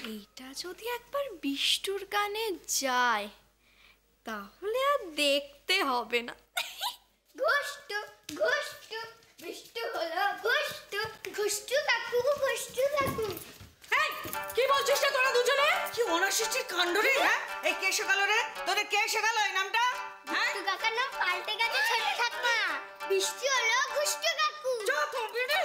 এইটা যদি একবার বিষ্টুর কানে যায় তাহলে আর দেখতে হবে না। ঘুষ্টু ঘুষ্টু বিষ্টু হলো ঘুষ্টু ঘুষ্টু কাকু ঘুষ্টু কাকু। এই কি বলছিস রে তোরা দুজনে? কি অনাসৃষ্টির কাণ্ড রে! হ্যাঁ, এই কে শেখালো রে? তোদের কে শেখালো এই নামটা? ঘুষ্টু কাকার নাম পাল্টে গেছে ছোট ঠাকুমা। বিষ্টু হলো ঘুষ্টু কাকু। চুপ বিড়ি।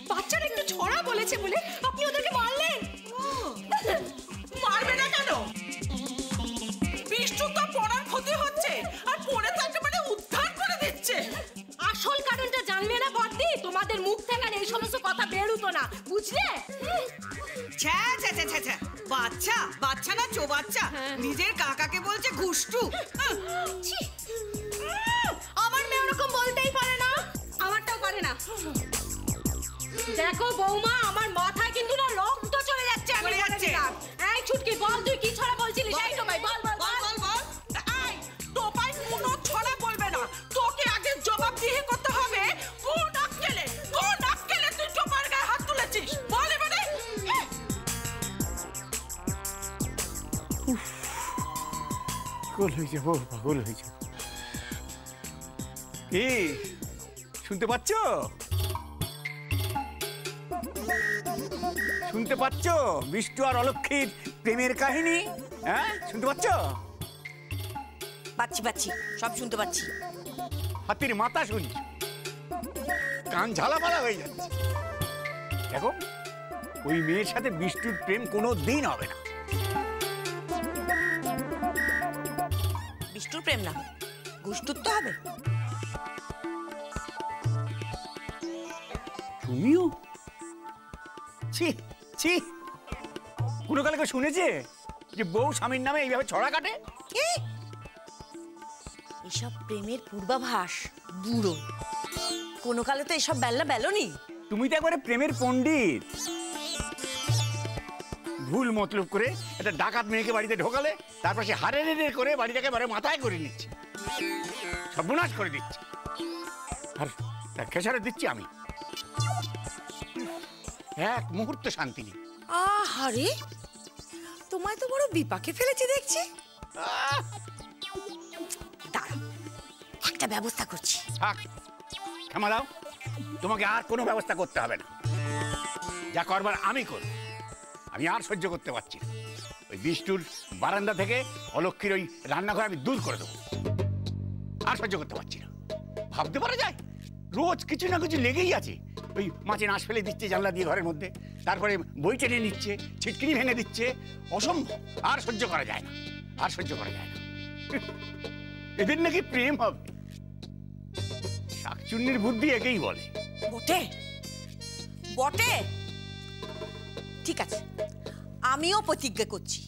বাচ্চারা একটু ছড়া বলেছে বলে আপনি ওদেরকে মারলেন? মারবে না কেন? বিষ্টু তো পড়ার ক্ষতি হচ্ছে আর পড়ে তো একেবারে উদ্ধার করে দিচ্ছে। আসল কারণটা জানলে না বর্দি, তোমাদের মুখ থেকে এই সমস্ত কথা বের হতো না, বুঝলে? ছ্যা ছ্যা ছ্যা ছ্যা ছ্যা, বাচ্চা বাচ্চা না চো বাচ্চা, নিজের কাকাকে বলছে ঘুষ্টু। আমার মেয়ে ওরকম বলতেই পারে না। আমারটাও পারে না। দেখো বৌমা, আমার মাথায় কিন্তু না রক্ত চলে যাচ্ছে। আমি বলে দিলাম। এই ছুটকি বল, তুই কি ছড়া বলছিলিস? এই তো ভাই বল বল বল বল। এই টোপাই কোনো ছড়া বলবে না, তোকে আগে জবাব দিয়ে করতে হবে। কোন আক্কেলে তুই টোপার গায়ে হাত তুলেছিস? বল এবারে। পাগল হয়ে যাবো, পাগল হয়ে যাবো। কি শুনতে পাচ্ছ? শুনতে পাচ্ছ বিষ্টু আর অলক্ষীর প্রেমের কাহিনী? হ্যাঁ, শুনতে পাচ্ছ? পাচ্ছি, সব শুনতে পাচ্ছি। হাতির মাথা শুনছি, কান ঝালাপালা হয়ে যাচ্ছে। দেখো, ওই মেয়ের সাথে বিষ্টুর প্রেম কোনো দিন হবে না। বিষ্টুর প্রেম না, ঘুষ্টুর তো হবে। তুমিও? ছি ছি, কোনো কালে কেউ শুনেছে যে বউ স্বামীর নামে এইভাবে ছড়া কাটে? এসব প্রেমের পূর্বাভাস বুড়ো, কোনো কালে তো এসব বেল্লা বেলনি। তুমি তো একবারে প্রেমের পণ্ডিত। ভুল মতলব করে একটা ডাকাত মেয়েকে বাড়িতে ঢোকালে, তারপর সে হারে রে করে বাড়িটাকে বারে মাথায় করে নিচ্ছে, সর্বনাশ করে দিচ্ছে, আর তার খেসারত দিচ্ছি আমি। এক মুহূর্ত শান্তি নেই। আহারে, তোমায় তো বড় বিপাকে ফেলেছি দেখছি। দাঁড়াও, একটা ব্যবস্থা করছি। থাক, ক্ষমা দাও, তোমাকে আর কোনো ব্যবস্থা করতে হবে না। যা করবার আমি করব। আমি আর সহ্য করতে পারছি না। ওই বিষ্টুর বারান্দা থেকে অলক্ষীর ওই রান্নাঘর আমি দূর করে দেবো। আর সহ্য করতে পারছি না। ভাবতে পারা যায়, রোজ কিছু না কিছু লেগেই আছে। ওই মাছের আঁশ ফেলে দিচ্ছে জানলা দিয়ে ঘরের মধ্যে, তারপরে বই টেনে নিচ্ছে, ছিটকিনি ভেঙে দিচ্ছে। অসম্ভব, আর সহ্য করা যায় না, আর সহ্য করা যায় না। এদের নাকি প্রেম হবে। শাকচুন্নির বুদ্ধি একেই বলে। বটে বটে, ঠিক আছে, আমিও প্রতিজ্ঞা করছি,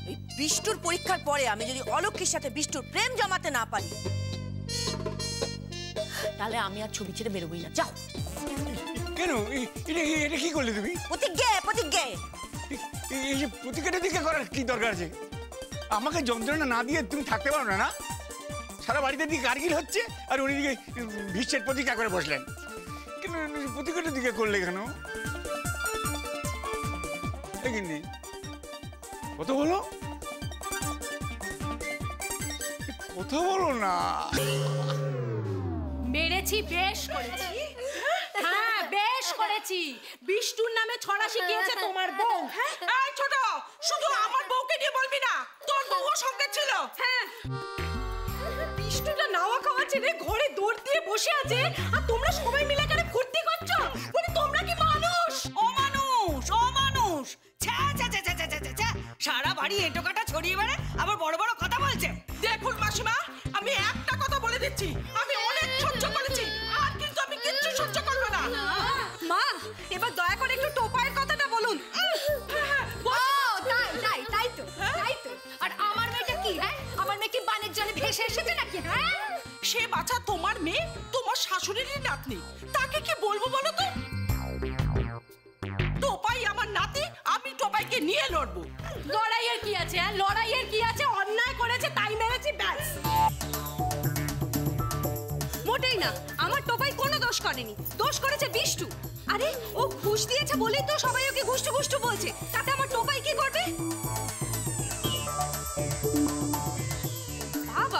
এই বিষ্টুর পরীক্ষার পরে আমি যদি অলক্ষীর সাথে বিষ্টুর প্রেম জমাতে না পারি, তাহলে আমি আর ছবি ছেড়ে বেরোবই না। যাও। কেন? এটা কি করলে তুমি? প্রতিজ্ঞা। এই যে প্রতিজ্ঞাটা দিকে করার কি দরকার আছে? আমাকে যন্ত্রণা না দিয়ে তুমি থাকতে পারো না? সারা বাড়িতে দিকে কারগিল হচ্ছে আর উনি দিকে ভীষ্মের প্রতিজ্ঞা করে বসলেন। কেন প্রতিজ্ঞাটা দিকে করলে কেন? দেখিনি কত বলো, কথা বলো না। মেরেছি, বেশ করেছি। হ্যাঁ, বেশ করেছি। বিষ্টুর নামে ছড়া শিখিয়েছে তোমার বউ। এই ছোট, শুধু আমার বউকে নিয়ে বলবি না, তোর বউও সঙ্গে ছিল। হ্যাঁ, বিষ্ণুটা নাওয়া খাওয়া ছেড়ে ঘরে দৌড় দিয়ে বসে আছে আর তোমরা সবাই মিলে এখানে ফুর্তি করছো। বলি তোমরা কি মানুষ? অমানুষ ছ্যা ছ্যা ছ্যা ছ্যা ছ্যা ছ্যা, সারা বাড়ি এঁটো কাটা ছড়িয়ে বেড়ে আবার বড় বড় কথা বলছে। দেখুন মাসিমা, আমি একটা কথা বলে দিচ্ছি, আমি অনেক সহ্য করেছি, আর কিন্তু আমি কিচ্ছু সহ্য করবো না। মা এবার দয়া করে একটু টোপাইয়ের কথাটা বলুন। তাই তো। আর আমার মেয়েটা কি? হ্যাঁ, আমার মেয়ে কি বানের জলে ভেসে এসেছে নাকি? হ্যাঁ, সে বাচ্চা তোমার মেয়ে, তোমার শাশুড়িরই নাতনি, তাকে কি বলবো বলো তো? টোপাই আমার নাতি, আমি টোপাইকে নিয়ে লড়বো। লড়াইয়ের কি আছে? লড়াইয়ের কি আছে? অন্যায় করেছে তাই মেরেছি, ব্যাস। মোটেই না, আমার টোপাই কোনো দোষ করেনি, দোষ করেছে বিষ্টু। আরে ও ঘুষ দিয়েছে বলেই তো সবাই ওকে ঘুষ্টু ঘুষ্টু বলছে, তাতে আমার টোপাই কি করবে?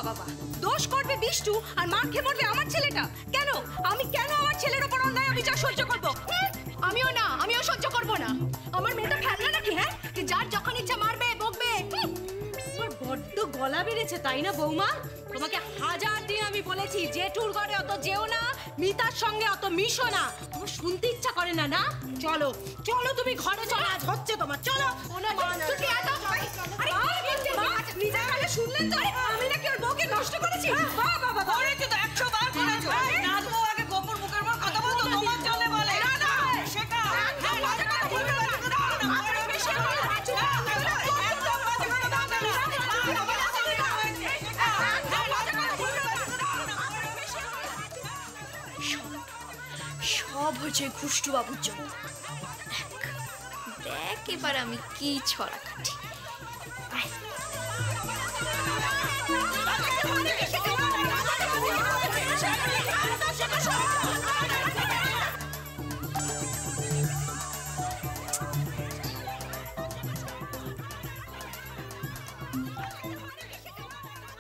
বাবা দোষ করবে বিষ্টু আর মার খেয়ে মরবে আমার ছেলেটা। কেন আমি আমার ছেলের উপর অন্যায় বিচার সহ্য করবো? আমিও সহ্য করবো না। আমার মেয়েটা ফেলনা নাকি? হ্যাঁ, কি যার যখন ইচ্ছা মারবে বকবে। তোমার বড্ড গলা বেড়েছে তাই না বৌমা? তোমাকে হাজার দিন আমি বলেছি জেঠুর ঘরে অত যেও না, মিতার সঙ্গে অত মিশো না। তোমার শুনতে ইচ্ছা করে না? না চলো তুমি ঘরে চলো, আজ হচ্ছে তোমার, চলো। নিজের কানে শুনলেন তো আমি নাকি ওর বউকে নষ্ট করেছি? বাবা করেছো তো, 100 বার করেছো। নাত বউ আগে গোপর মুখের পর কথা বলতো, তোমার জন্য বলে না শেখা। সব হয়েছে ঘুষ্টু বাবুর জন্য। দেখ এবার আমি কি ছড়া কাটি।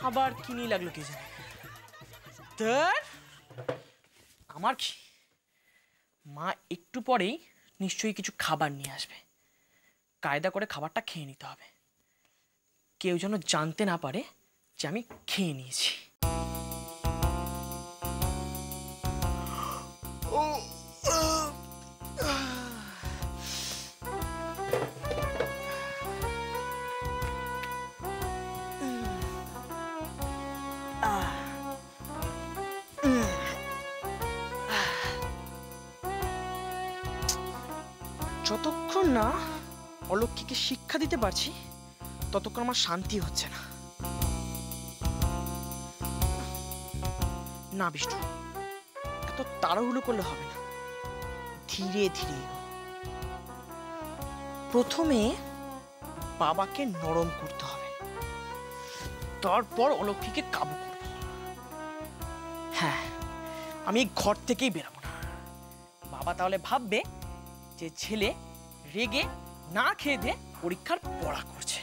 আবার কি নিয়ে লাগলো কে জানে। ধর, আমার কি, মা একটু পরেই নিশ্চয়ই কিছু খাবার নিয়ে আসবে। কায়দা করে খাবারটা খেয়ে নিতে হবে, কেউ যেন জানতে না পারে যে আমি খেয়ে নিয়েছি। যতক্ষণ না অলক্ষীকে শিক্ষা দিতে পারছি ততক্ষণ আমার শান্তি হচ্ছে না। না বিষ্ণু, এত তাড়াহুড়ো করলে হবে না, ধীরে ধীরে। প্রথমে বাবাকে নরম করতে হবে, তারপর অলক্ষীকে কাবু করব। হ্যাঁ, আমি ঘর থেকেই বেরাবো না। বাবা তাহলে ভাববে যে ছেলে রেগে না খেয়ে দিয়ে পরীক্ষার পড়া করছে।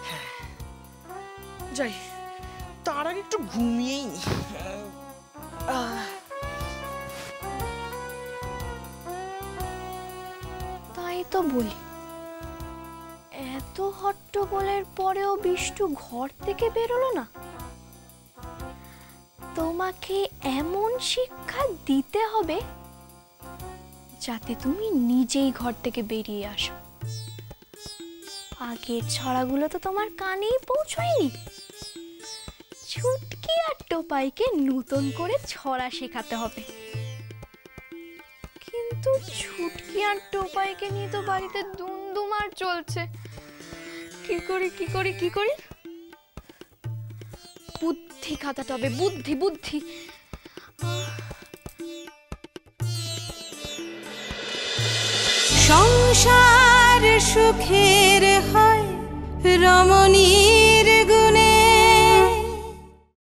হ্যাঁ, যাই, তার আগে একটু ঘুমিয়েই নি। তাই তো বলি, এত হট্টগোলের পরেও বিষ্টু ঘর থেকে বেরোলো না। তোমাকে এমন শিক্ষা দিতে হবে যাতে তুমি নিজেই ঘর থেকে বেরিয়ে আসো। আগের ছড়াগুলো তো তোমার কানেই পৌঁছয়নি। ছুটকি আর টোপাইকে নতুন করে ছড়া শেখাতে হবে। কিন্তু ছুটকি আর টোপাইকে নিয়ে তো বাড়িতে দুমদুমার চলছে। কি করি? বুদ্ধি খাটাতে হবে, বুদ্ধি। সংসার সুখের হয় রমণী